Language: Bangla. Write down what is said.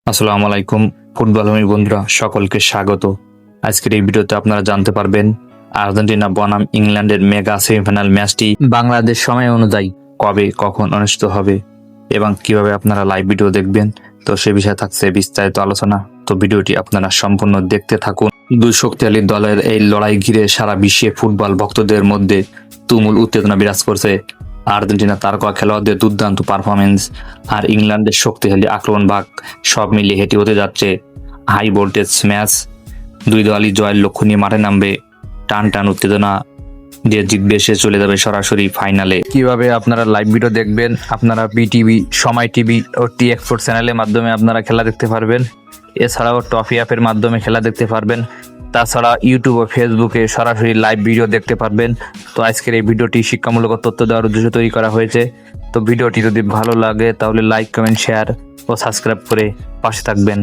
আসসালামু আলাইকুম ফুটবল প্রেমী বন্ধুরা, সকলকে স্বাগত। আজকের এই ভিডিওতে আপনারা জানতে পারবেন আর্জেন্টিনা বনাম ইংল্যান্ডের মেগা সেমিফাইনাল ম্যাচটি বাংলাদেশ সময় অনুযায়ী কবে কখন অনুষ্ঠিত হবে এবং কিভাবে আপনারা লাইভ ভিডিও দেখবেন। তো সে বিষয়ে থাকছে বিস্তারিত আলোচনা। তো ভিডিওটি আপনারা সম্পূর্ণ দেখতে থাকুন। দুই শক্তিশালী দলের এই লড়াই ঘিরে সারা বিশ্বে ফুটবল ভক্তদের মধ্যে তুমুল উত্তেজনা বিরাজ করছে। আর্জেন্টিনা তারকা খেলোয়াড়দের দুর্দান্ত পারফরমেন্স আর ইংল্যান্ডের শক্তিশালী আক্রমণ ভাগ সব মিলিয়ে হেঁটে হতে যাচ্ছে হাই ভোল্টেজ ম্যাচ। দুই দলই জয়ের লক্ষ্য নিয়ে মাঠে নামবে। টান টান উত্তেজনা দিয়ে জিতবে সে চলে যাবে সরাসরি ফাইনালে। কিভাবে আপনারা লাইভ ভিডিও দেখবেন? আপনারা বিটিভি, সময় টিভি ও টি এক্সপোর্ট চ্যানেলের মাধ্যমে আপনারা খেলা দেখতে পারবেন। এছাড়াও টফি অ্যাপের মাধ্যমে খেলা দেখতে পারবেন। তাছাড়া ইউটিউব ও ফেসবুকে সরাসরি লাইভ ভিডিও দেখতে পারবেন। তো আজকের এই ভিডিওটি শিক্ষামূলক তথ্য দেওয়ার উদ্দেশ্যে তৈরি করা হয়েছে। তো ভিডিওটি যদি ভালো লাগে তাহলে লাইক, কমেন্ট, শেয়ার ও সাবস্ক্রাইব করে পাশে থাকবেন।